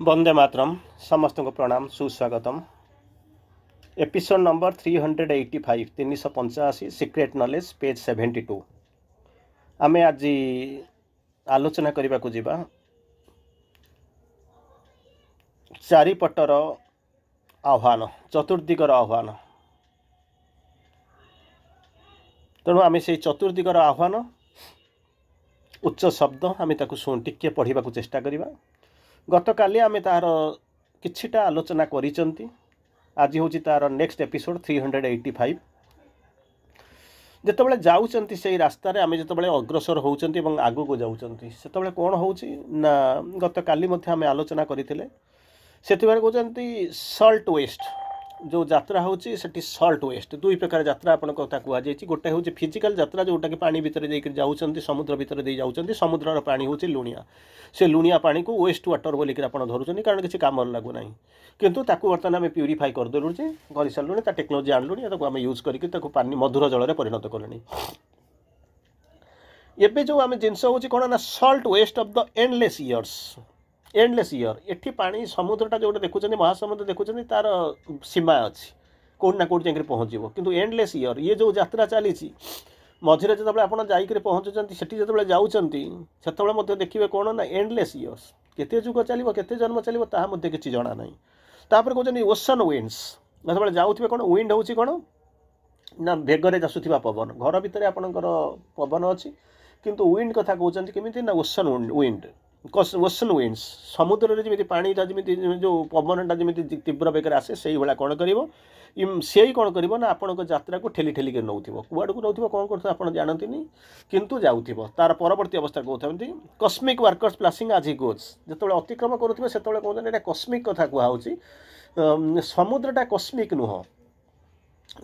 वंदे मातरम समस्त को प्रणाम सुस्वागतम episode number 385 385 secret knowledge page 72 आमे आज आलोचना करने को जीवा चारिपटर आह्वान चतुर्दिगर आह्वान। तेणु आमे से चतुर्दिगर आह्वान उच्च शब्द आमे ताकु टिके पढ़ा चेष्टा करिबा। गतकाली आमे तार किछिटा आलोचना करिसंती। आज हूँ तार नेक्स्ट एपिसोड 385। जितेबाला जाऊँच से रास्तार आम जो अग्रसर होती आगू को जाऊँच से कौन हो ना गतकाली आम आलोचना करते से कहते सल्ट वेस्ट जो यात्रा होती सल्ट वेस्ट दुई प्रकार यात्रा आपन कथा कहुई। गोटे हूँ फिजिकल यात्रा जोटा कि पानी भितर जाऊँच समुद्र भितर जाऊँच समुद्र पानी हूँ लुणिया से लुणिया पानी को वेस्ट वाटर बोलिक आप धरुँच कारण किसी कम लगुना किंतु ताकू बर्तमान आम प्यूरीफाई करदेलु कर सारूँ टेक्नोलोजी आणलु आम यूज करके पानी मधुर जल में परिणत कले। एबे जो आम जिनस हूँ कौन ना salt waste of the endless year एठी पानी समुद्रटा जो देखुं महासमुद्र देखुं तार सीमा अच्छी कौट ना कौट जाकर पहुँचो किंतु एंडलेस ईयर ये जो यात्रा चली मझे जो आप पहुँचुंट से जो जाऊँगी से देखिए कौन ना एंडलेस ईयर्स केते जुग चलो केते जन्म चलो ताहा किसी जना ना। तापर कहते ओशन विंड्स जो जाऊे कौन विंड हूँ कौन ना बेगर आसुवा पवन घर भितर आपणकर पवन अच्छी किंतु विंड कथा कहते केमी ना ओशन विंड्स समुद्र जमी पानी जमी जो पवनटा जमी तीव्र बेगर आसे से भाया कौन कर से कौन कर ना आपण यात्रा को ठेली ठेलिक नौ कुआड़ को नौ कौन कर आप जानती किंतु जाऊँ तार परवर्ती अवस्था कहते कस्मिक वर्कर्स प्लासिंग आज ही गोज जो अतिक्रम करुवे से कहते कस्मिक कथा कहूँ समुद्रटा कस्मिक नुह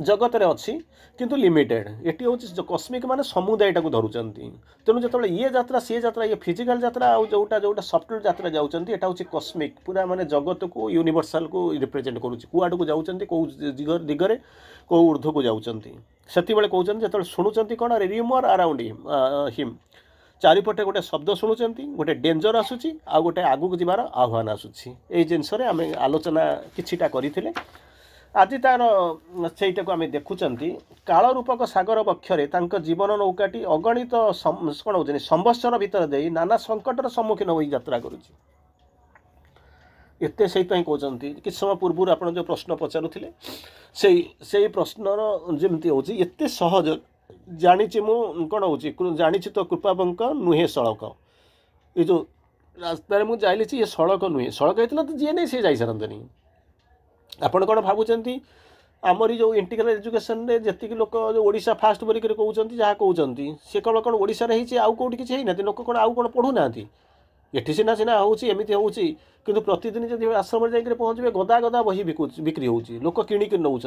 जगत रे अच्छी किंतु लिमिटेड एटी हूँ कस्मिक माने समुदायटा को धरुंच तेणु जो ये यात्रा सी यात्रा ये फिजिकल यात्रा जोटा जोटा सफ्टवेयर यात्रा जाऊँच एटा हूँ कस्मिक पूरा माने जगत को यूनिवर्सल को रिप्रेजेंट करुच्ची कुआड़ को जाऊँच कौ दिगरे कौ ऊर्ध्व को जाऊँच से कहते जो शुणुंट कौन रिमर अराउंड हिम चारिपटे गोटे शब्द शुणुंट गोटे डेंजर आसूची आ गोटे आगू जबार आह्वान आसूची ये जिनस आलोचना किछिटा करथिले। आज तार सेटा को आम देखुं काल रूपक सागर बक्षरे जीवन नौकाटी अगणित कौन हो संवत्सर भितर दे नाना संकटर सम्मुखीन हो यात्रा करुच्ची एते से कहते कि समय पूर्व आप जो प्रश्न पचारुले से प्रश्नर जमी हूँ एते सहज जानी कौन हो जानी तो कृपाबंक नुहे सड़क ये जो रास्तार मुझे जाइली ये सड़क नुहे सड़क होता तो जी नहीं सी जा सारंतनी आपण कौन भावुंट आमरी जो इंटीग्रल एजुकेशन रे जी लोक जो ओडिशा फास्ट बोलिक कहते जहाँ कहते सी कौन कौन ओडिशा आउ कौट किसी ना लोक कौन आउ कौन पढ़ुना ये सीना सीना होमती हो कि प्रतिदिन जब आश्रम जाकर पहुँचे गदा गदा बही बिक्री हो लोक किणिक नौ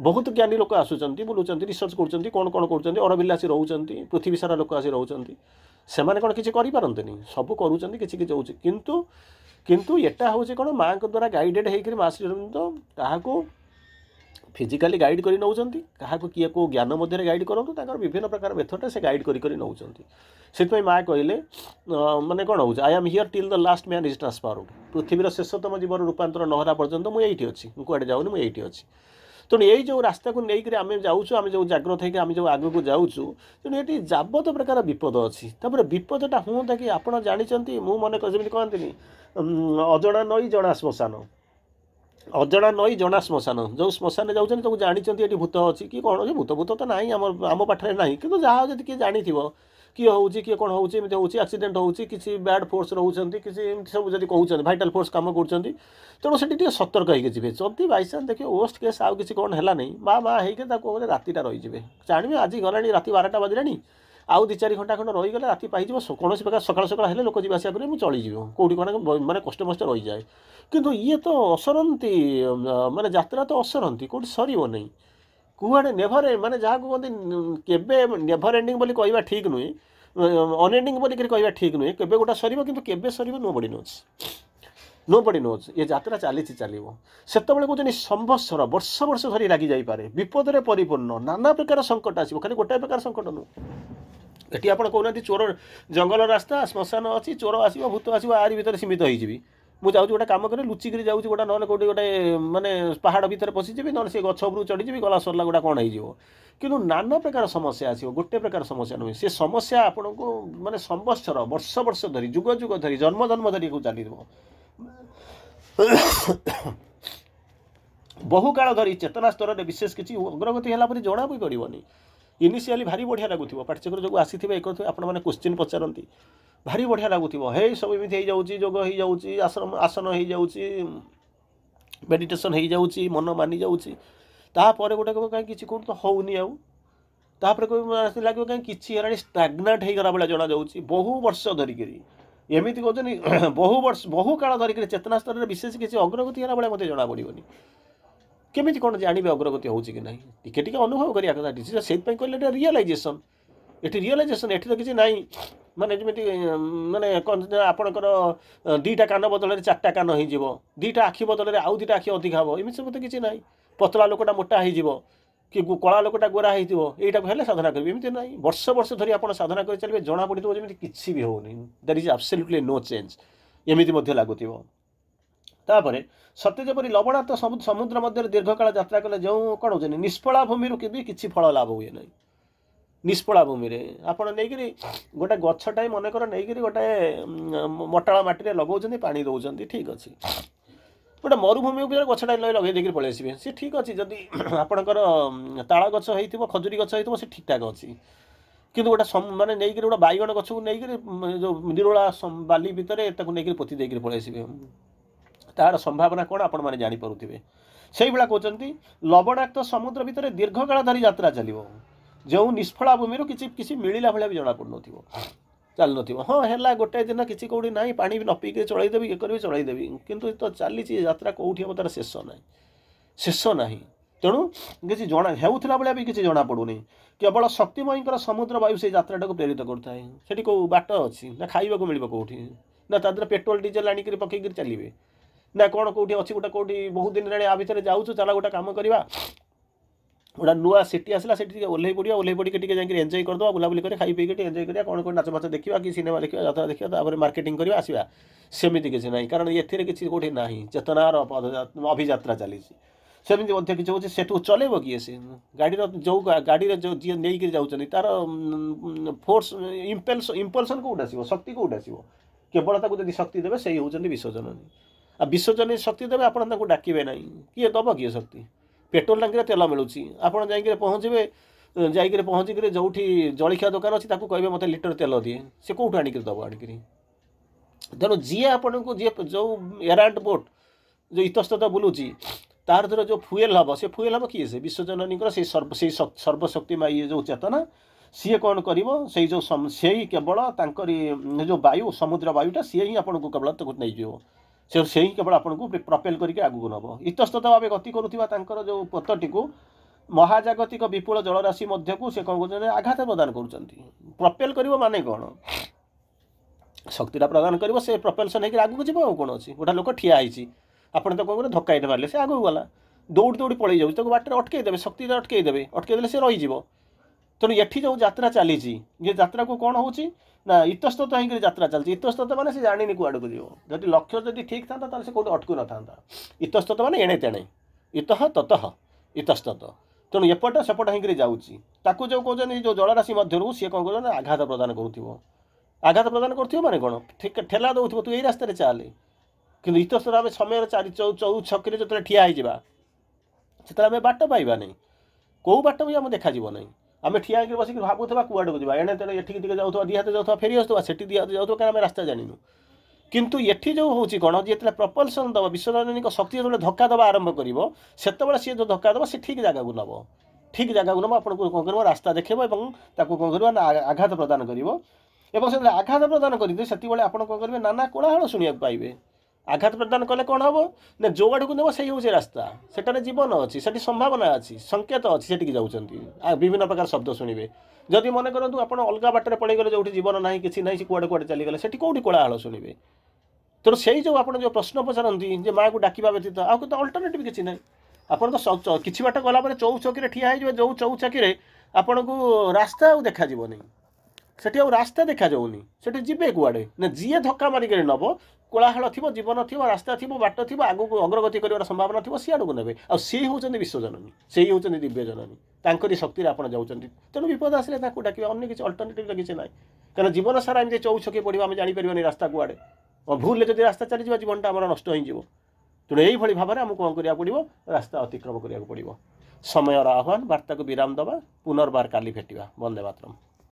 बहुत ज्ञानी लोक आसुँच बुलूँ रिसर्च कर कौन कौन कर अरबिलासी रोच पृथ्वी सारा लोक आसी रोच से कौन किसी करें सब करूँ किसी किंतु किंतु एटा हूँ कौन माँ द्वारा गाइडेड होकर माँ क्या फिजिकाली गाइड कर नौ क्या किए को ज्ञान मध्य गाइड करूँ विभिन्न प्रकार मेथड से गाइड कर नौ से माँ कहले माने कौन हो I am here till the last man is transformed पृथ्वीर शेषतम जीवन रूपांतर नहरा पर्यंत मुझे अच्छी कड़े जाऊनी मुझे अच्छी। तेणु यही जो रास्ता को लेकर आम जाऊँ आम जो जाग्रत होकर आम जो आगे को जाऊँ तेणु ये जाबत प्रकार विपद अच्छी विपदटा हूँ कि आपड़ जानते मुझे मन जमी कहते अजणा नई जना श्मशान अजणा नई जना श्मशान जो श्मशान जाऊँ तो जानते ये भूत अच्छी कि कौन अच्छी भूत भूत तो ना आम पाठे ना कि जहाँ जब किए जानी किए हूँ किए कौन होमती हूँ एक्सीडेंट हो किसी बैड फोर्स रोच किसी सब जब कहते भाइटाल फोर्स कम कर तेणु से सतर्क होगी जी जब बाईचान्स देखिए वर्स्ट केस आउ किसी कौन है नहीं माँ होकर रातिटा रही जाने आज गला राति 12टा बाजिला आउ 2-4 घंटा खंड रहीगले राति पाई कौन प्रकार सकाल सकाल हेल्ले लोक जी आसा करेंगे चलीज कौटी कौन मैंने कष्ट मष्ट रही जाए किंतु ये तो असरती माने यात्रा तो असरती कौट सर नहीं कुआड़े नेभर माने जहाँ कहते केबे नेभर एंडिंग बोली कहवा ठीक नुहे अनएंडिंग बोलिक कहवा ठीक नुहे केबे गोटा सर कि केबे सर नो बडी नोज ये यात्रा चली चलो से कहते संवत्सर वर्ष वर्ष धरी लगी जापे विपद में परिपूर्ण नाना प्रकार संकट आसो खाली गोटाए प्रकार संकट नुह ये आप कहना चोर जंगल रास्ता श्मशान अच्छी चोर आसो भूत आसो आरी भितर सीमित हो ମୁଁ ଯାଉଛି ଗୋଟେ କାମ କରେ ଲୁଚିକିରି ଯାଉଛି ଗୋଟେ ନହେଲେ କେଉଁଠି ଗୋଟେ ମାନେ ପାହାଡ଼ ଭିତରେ ପଶିଯିବି ନହେଲେ ସେ ଗଛ ଉପରକୁ ଚଢ଼ିଯିବି ଗଲା ସରିଲା ଗୋଟା କ'ଣ ହେଇଯିବ। କିନ୍ତୁ ନାନା ପ୍ରକାର ସମସ୍ୟା ଆସିବ, ଗୋଟେ ପ୍ରକାର ସମସ୍ୟା ନୁହେଁ। ସେ ସମସ୍ୟା ଆପଣଙ୍କୁ ମାନେ ସମ୍ବତ୍ସର ବର୍ଷ ବର୍ଷ ଧରି ଯୁଗ ଯୁଗ ଧରି ଜନ୍ମ ଜନ୍ମ ଧରି ଚାଲିଯିବ। ବହୁ କାଳ ଧରି ଚେତନା ସ୍ତରରେ ବିଶେଷ କିଛି ଅଗ୍ରଗତି ହେଲା ପରେ ଜଣା ବି ପଡ଼ିବନି। ଇନିସିଆଲି ଭାରି ବଢ଼ିଆ ଲାଗୁଥିବ, ପାଠ୍ୟକ୍ରମ ଯୋଗୁଁ ଆସିଥିବେ ଏ କରୁଥିବେ, ଆପଣମାନେ କୋଶ୍ଚିନ୍ ପଚାରନ୍ତି, ଭାରି ବଢ଼ିଆ ଲାଗୁଥିବ। ହେଇ ସବୁ ଏମିତି ହେଇଯାଉଛି, ଯୋଗ ହେଇଯାଉଛି, ଆସନ ହେଇଯାଉଛି, ମେଡ଼ିଟେସନ୍ ହେଇଯାଉଛି, ମନ ମାନି ଯାଉଛି। ତାପରେ ଗୋଟେ କହିବ କାହିଁ କିଛି କେଉଁଠି ତ ହେଉନି ଆଉ। ତାପରେ ଲାଗିବ କାହିଁ କିଛି ହେଲାଣି, ଷ୍ଟାଗନାଣ୍ଟ ହେଇଗଲା ଭଳିଆ ଜଣାଯାଉଛି ବହୁ ବର୍ଷ ଧରିକିରି। ଏମିତି କହୁଛନ୍ତି ବହୁ କାଳ ଧରିକିରି ଚେତନା ସ୍ତରରେ ବିଶେଷ କିଛି ଅଗ୍ରଗତି ହେଲା ଭଳିଆ ମୋତେ ଜଣାପଡ଼ିବନି। କେମିତି କ'ଣ ଜାଣିବେ ଅଗ୍ରଗତି ହେଉଛି କି ନାହିଁ? ଟିକେ ଟିକେ ଅନୁଭବ କରିବା କଥା। ସେଇଥିପାଇଁ କହିଲେ ଏଇଟା ରିଅଲାଇଜେସନ୍। ଏଠି ରିଅଲାଇଜେସନ୍, ଏଠି ତ କିଛି ନାହିଁ ମାନେ ଯେମିତି ମାନେ ଆପଣଙ୍କର ଦୁଇଟା କାନ ବଦଳରେ ଚାରିଟା କାନ ହେଇଯିବ, ଦୁଇଟା ଆଖି ବଦଳରେ ଆଉ ଦୁଇଟା ଆଖି ଅଧିକା ହେବ, ଏମିତି ସବୁ ତ କିଛି ନାହିଁ। ପତଳା ଲୋକଟା ମୋଟା ହେଇଯିବ କି କଳା ଲୋକଟା ଗୋରା ହେଇଥିବ, ଏଇଟାକୁ ହେଲେ ସାଧନା କରିବେ, ଏମିତି ନାହିଁ। ବର୍ଷ ବର୍ଷ ଧରି ଆପଣ ସାଧନା କରି ଚାଲିବେ, ଜଣାପଡ଼ିଥିବ ଯେମିତି କିଛି ବି ହେଉନି, that is absolutely no change, ଏମିତି ମଧ୍ୟ ଲାଗୁଥିବ। ତାପରେ ସତେ ଯେପରି ଲବଣାକ୍ତ ସମୁଦ୍ର ମଧ୍ୟରେ ଦୀର୍ଘକାଳ ଯାତ୍ରା କଲେ ଯେଉଁ କ'ଣ ହେଉଛନ୍ତି ନିଷ୍ଫଳା ଭୂମିରୁ ବି କିଛି ଫଳ ଲାଭ ହୁଏ ନାହିଁ। ନିଷ୍ଫଳା ଭୂମିରେ ଆପଣ ନେଇକରି ଗୋଟେ ଗଛଟାଏ ମନେକର ନେଇକରି ଗୋଟେ ମଟାଳ ମାଟିରେ ଲଗାଉଛନ୍ତି, ପାଣି ଦେଉଛନ୍ତି, ଠିକ୍ ଅଛି। ଗୋଟେ ମରୁଭୂମି ଉପରେ ଗଛଟା ଲଗେଇ ଦେଇକି ପଳେଇ ଆସିବେ, ସେ ଠିକ୍ ଅଛି। ଯଦି ଆପଣଙ୍କର ତାଳ ଗଛ ହେଇଥିବ, ଖଜୁରୀ ଗଛ ହେଇଥିବ, ସେ ଠିକ୍ଠାକ୍ ଅଛି। କିନ୍ତୁ ଗୋଟେ ମାନେ ନେଇକରି ଗୋଟେ ବାଇଗଣ ଗଛକୁ ନେଇକରି ଯେଉଁ ନିରୋଳା ବାଲି ଭିତରେ ତାକୁ ନେଇକରି ପୋତି ଦେଇକରି ପଳେଇ ଆସିବେ, ତାହାର ସମ୍ଭାବନା କ'ଣ ଆପଣମାନେ ଜାଣିପାରୁଥିବେ। ସେଇଭଳିଆ କହୁଛନ୍ତି ଲବଣାକ୍ତ ସମୁଦ୍ର ଭିତରେ ଦୀର୍ଘକାଳ ଧରି ଯାତ୍ରା ଚାଲିବ, ଯେଉଁ ନିଷ୍ଫଳା ଭୂମିରୁ କିଛି ମିଳିଲା ଭଳିଆ ବି ଜଣାପଡ଼ୁନଥିବ, ଚାଲୁନଥିବ। ହଁ ହେଲା ଗୋଟାଏ ଦିନ କିଛି କେଉଁଠି ନାହିଁ, ପାଣି ବି ନ ପିଇକି ଚଳାଇଦେବି, ଇଏ କରିବି ଚଳାଇଦେବି, କିନ୍ତୁ ତ ଚାଲିଛି ଯାତ୍ରା, କେଉଁଠି ହେବ ତା'ର ଶେଷ ନାହିଁ, ଶେଷ ନାହିଁ। ତେଣୁ କିଛି ଜଣା ହେଉଥିଲା ଭଳିଆ ବି କିଛି ଜଣାପଡ଼ୁନି। କେବଳ ଶକ୍ତିମୟୀଙ୍କର ସମୁଦ୍ର ବାୟୁ ସେଇ ଯାତ୍ରାଟାକୁ ପ୍ରେରିତ କରୁଥାଏ। ସେଠି କେଉଁ ବାଟ ଅଛି ନା ଖାଇବାକୁ ମିଳିବ କେଉଁଠି, ନା ତା ଦେହରେ ପେଟ୍ରୋଲ ଡିଜେଲ ଆଣିକରି ପକେଇକରି ଚାଲିବେ, ନା କ'ଣ କେଉଁଠି ଅଛି ଗୋଟେ କେଉଁଠି ବହୁତ ଦିନ ହେଲାଣି ଆ ଭିତରେ ଯାଉଛୁ, ଚାଲ ଗୋଟେ କାମ କରିବା, ଗୋଟେ ନୂଆ ସିଟି ଆସିଲା, ସେଠି ଟିକେ ଓହ୍ଲେଇ ପଡ଼ିବା, ଓହ୍ଲେଇ ପଡ଼ିକି ଟିକେ ଯାଇକି ଏନ୍ଜୟ କରିଦେବା, ବୁଲାବୁଲି କରି ଖାଇ ପିଇକି ଟିକେ ଏନ୍ଜୟ କରିବା, କ'ଣ ନାଚ ଫାଚ ଦେଖିବା କି ସିନେମା ଦେଖିବା, ଯାତ୍ରା ଦେଖିବା, ତାପରେ ମାର୍କେଟିଂ କରିବା, ଆସିବା। ସେମିତି କିଛି ନାହିଁ, କାରଣ ଏଥିରେ କିଛି କେଉଁଠି ନାହିଁ, ଚେତନାର ଅଭିଯାତ୍ରା ଚାଲିଛି। ସେମିତି ମଧ୍ୟ କିଛି ହେଉଛି। ସେଠୁ ଚଲେଇବ କିଏ? ସେ ଗାଡ଼ିର ଯେଉଁ ଗାଡ଼ିରେ ଯେଉଁ ଯିଏ ନେଇକରି ଯାଉଛନ୍ତି ତା'ର ଫୋର୍ସ ଇମ୍ପଲସନ୍ କେଉଁଠି ଆସିବ, ଶକ୍ତି କେଉଁଠି ଆସିବ? କେବଳ ତାକୁ ଯଦି ଶକ୍ତି ଦେବେ ସେଇ ହେଉଛନ୍ତି ବିଶ୍ୱଜନନୀ। ଆଉ ବିଶ୍ୱଜନୀ ଶକ୍ତି ଦେବେ, ଆପଣ ତାଙ୍କୁ ଡାକିବେ ନାହିଁ, କିଏ ଦେବ କିଏ ଶକ୍ତି? ପେଟ୍ରୋଲ ଟାଙ୍କିରେ ତେଲ ମିଳୁଛି, ଆପଣ ଯାଇକରି ପହଞ୍ଚିବେ, ଯାଇକରି ପହଞ୍ଚିକରି ଯେଉଁଠି ଜଳଖିଆ ଦୋକାନ ଅଛି ତାକୁ କହିବେ ମୋତେ ଲିଟର ତେଲ ଦିଏ, ସେ କେଉଁଠୁ ଆଣିକରି ଦେବ ଆଣିକରି? ତେଣୁ ଯିଏ ଆପଣଙ୍କୁ ଯେଉଁ ଏରାଣ୍ଟ ବୋଟ୍ ଯେଉଁ ଇତସ୍ତତ ବୁଲୁଛି ତାର ଧର ଯେଉଁ ଫୁଏଲ୍ ହେବ, ସେ ଫୁଏଲ୍ ହେବ କିଏ? ସେ ବିଶ୍ୱଜନନୀଙ୍କର ସେଇ ସର୍ବଶକ୍ତିମୟୀ ଯେଉଁ ଚେତନା, ସିଏ କ'ଣ କରିବ? ସେଇ କେବଳ ତାଙ୍କରି ଯେଉଁ ବାୟୁ, ସମୁଦ୍ର ବାୟୁଟା, ସିଏ ହିଁ ଆପଣଙ୍କୁ କେବଳ ତାକୁ ନେଇଯିବ, ସେ ହିଁ କେବଳ ଆପଣଙ୍କୁ ପ୍ରପେଲ୍ କରିକି ଆଗକୁ ନେବ। ଇତସ୍ତତ ଭାବେ ଗତି କରୁଥିବା ତାଙ୍କର ଯେଉଁ ପଥଟିକୁ ମହାଜାଗତିକ ବିପୁଳ ଜଳରାଶି ମଧ୍ୟକୁ ସେ କ'ଣ କରୁଛନ୍ତି? ଆଘାତ ପ୍ରଦାନ କରୁଛନ୍ତି। ପ୍ରପେଲ୍ କରିବ ମାନେ କ'ଣ? ଶକ୍ତିଟା ପ୍ରଦାନ କରିବ, ସେ ପ୍ରପେଲସନ୍ ହେଇକି ଆଗକୁ ଯିବ। ଆଉ କ'ଣ ଅଛି? ଗୋଟେ ଲୋକ ଠିଆ ହେଇଛି, ଆପଣ ତ କ'ଣ କରିବେ? ଧକ୍କା ଏଇଟା ମାରିଲେ ସେ ଆଗକୁ ଗଲା, ଦୌଡ଼ି ଦୌଡ଼ି ପଳେଇ ଯାଉଛି, ତାକୁ ବାଟରେ ଅଟକେଇ ଦେବେ, ଶକ୍ତିଟା ଅଟକେଇ ଦେଲେ ସେ ରହିଯିବ। ତେଣୁ ଏଠି ଯେଉଁ ଯାତ୍ରା ଚାଲିଛି, ଇଏ ଯାତ୍ରାକୁ କ'ଣ ହେଉଛି ନା ଇତସ୍ତତ ହେଇକରି ଯାତ୍ରା ଚାଲିଛି। ଇତସ୍ତତ ମାନେ ସେ ଜାଣିନି କୁଆଡ଼କୁ ଯିବ। ଯଦି ଲକ୍ଷ୍ୟ ଯଦି ଠିକ୍ ଥାନ୍ତା ତାହେଲେ ସେ କେଉଁଠି ଅଟକୁ ନଥାନ୍ତା। ଇତସ୍ତତ ମାନେ ଏଣେ ତେଣେ, ଇତଃ ତତଃ ଇତସ୍ତତ। ତେଣୁ ଏପଟ ସେପଟ ହେଇକରି ଯାଉଛି। ତାକୁ ଯେଉଁ କହୁଛନ୍ତି ଯେଉଁ ଜଳରାଶି ମଧ୍ୟରୁ ସିଏ କ'ଣ କରୁଛନ୍ତି? ଆଘାତ ପ୍ରଦାନ କରୁଥିବ। ଆଘାତ ପ୍ରଦାନ କରୁଥିବ ମାନେ କ'ଣ? ଠେଲା ଦେଉଥିବ, ତୁ ଏଇ ରାସ୍ତାରେ ଚାଲେ। କିନ୍ତୁ ଇତସ୍ତତ ଆମେ ସମୟରେ ଚଉଛକିରେ ଯେତେବେଳେ ଠିଆ ହେଇଯିବା, ସେତେବେଳେ ଆମେ ବାଟ ପାଇବା ନାହିଁ, କେଉଁ ବାଟ ବି ଆମକୁ ଦେଖାଯିବ ନାହିଁ। ଆମେ ଠିଆ ହେଇକି ବସିକି ଭାବୁଥିବା କୁଆଡ଼କୁ ଯିବା, ଏଣେ ତେଣେ ଏଠିକି ଟିକେ ଯାଉଥିବା, ଦି ହାତ ଯାଉଥିବା, ଫେରି ଆସୁଥିବା, ସେଠି ଦି ହାତ ଯାଉଥିବା, କାରଣ ଆମେ ରାସ୍ତା ଜାଣିନୁ। କିନ୍ତୁ ଏଠି ଯେଉଁ ହେଉଛି କ'ଣ, ଯେତେବେଳେ ପ୍ରପଲ୍ସନ୍ ଦେବ, ବିଶ୍ୱଜନୀଙ୍କ ଶକ୍ତି ଯେତେବେଳେ ଧକ୍କା ଦେବା ଆରମ୍ଭ କରିବ, ସେତେବେଳେ ସିଏ ଯେଉଁ ଧକ୍କା ଦେବ ସେ ଠିକ୍ ଜାଗାକୁ ନେବ, ଠିକ୍ ଜାଗାକୁ ନେବ, ଆପଣଙ୍କୁ କ'ଣ କରିବ? ରାସ୍ତା ଦେଖାଇବ ଏବଂ ତାକୁ କ'ଣ କରିବ ନା ଆଘାତ ପ୍ରଦାନ କରିବ। ଏବଂ ସେତେବେଳେ ଆଘାତ ପ୍ରଦାନ କରିବେ, ସେତେବେଳେ ଆପଣ କ'ଣ କରିବେ? ନାନା କୋଳାହଳ ଶୁଣିବାକୁ ପାଇବେ। ଆଘାତ ପ୍ରଦାନ କଲେ କ'ଣ ହେବ ନା ଯେଉଁ ଆଡ଼କୁ ନେବ ସେଇ ହେଉଛି ରାସ୍ତା, ସେଠାରେ ଜୀବନ ଅଛି, ସେଠି ସମ୍ଭାବନା ଅଛି, ସଂକେତ ଅଛି, ସେଠିକି ଯାଉଛନ୍ତି। ବିଭିନ୍ନ ପ୍ରକାର ଶବ୍ଦ ଶୁଣିବେ। ଯଦି ମନେ କରନ୍ତୁ ଆପଣ ଅଲଗା ବାଟରେ ପଳେଇଗଲେ, ଯେଉଁଠି ଜୀବନ ନାହିଁ, କିଛି ନାହିଁ, ସେ କୁଆଡ଼େ ଚାଲିଗଲେ, ସେଠି କେଉଁଠି କୋଳାହଳ ଶୁଣିବେ? ତେଣୁ ସେଇ ଯେଉଁ ଆପଣ ଯେଉଁ ପ୍ରଶ୍ନ ପଚାରନ୍ତି ଯେ ମାଆକୁ ଡାକିବା ବ୍ୟତୀତ ଆଉ ତ ଅଲ୍ଟରନେଟିଭ୍ କିଛି ନାହିଁ। ଆପଣ ତ କିଛି ବାଟ ଗଲାପରେ ଚଉଛକିରେ ଠିଆ ହେଇଯିବେ, ଯେଉଁ ଚଉଛକିରେ ଆପଣଙ୍କୁ ରାସ୍ତା ଆଉ ଦେଖାଯିବନି। ସେଠି ଆଉ ରାସ୍ତା ଦେଖାଯାଉନି, ସେଠି ଯିବେ କୁଆଡ଼େ ନା ଯିଏ ଧକ୍କା ମାରିକରି ନେବ, କୋଳାହଳ ଥିବ, ଜୀବନ ଥିବ, ରାସ୍ତା ଥିବ, ବାଟ ଥିବ, ଆଗକୁ ଅଗ୍ରଗତି କରିବାର ସମ୍ଭାବନା ଥିବ, ସିଆଡ଼କୁ ନେବେ। ଆଉ ସିଏ ହେଉଛନ୍ତି ବିଶ୍ୱଜନନୀ, ସେଇ ହେଉଛନ୍ତି ଦିବ୍ୟଜନନୀ, ତାଙ୍କରି ଶକ୍ତିରେ ଆପଣ ଯାଉଛନ୍ତି। ତେଣୁ ବିପଦ ଆସିଲେ ତାକୁ ଡାକିବା, ଅନ୍ୟ କିଛି ଅଲ୍ଟରନେଟିଭ୍ କିଛି ନାହିଁ। କାରଣ ଜୀବନ ସାରା ଏମିତି ଚଉଛକି ପଡ଼ିବ, ଆମେ ଜାଣିପାରିବାନି ରାସ୍ତା କୁଆଡ଼େ। ଭୁଲରେ ଯଦି ରାସ୍ତା ଚାଲିଯିବା ଜୀବନଟା ଆମର ନଷ୍ଟ ହେଇଯିବ। ତେଣୁ ଏଇଭଳି ଭାବରେ ଆମକୁ କ'ଣ କରିବାକୁ ପଡ଼ିବ, ରାସ୍ତା ଅତିକ୍ରମ କରିବାକୁ ପଡ଼ିବ। ସମୟର ଆହ୍ୱାନ, ବାର୍ତ୍ତାକୁ ବିରାମ ଦେବା, ପୁନର୍ବାର କାଲି ଭେଟିବା। ବନ୍ଦେ ମାତରମ୍।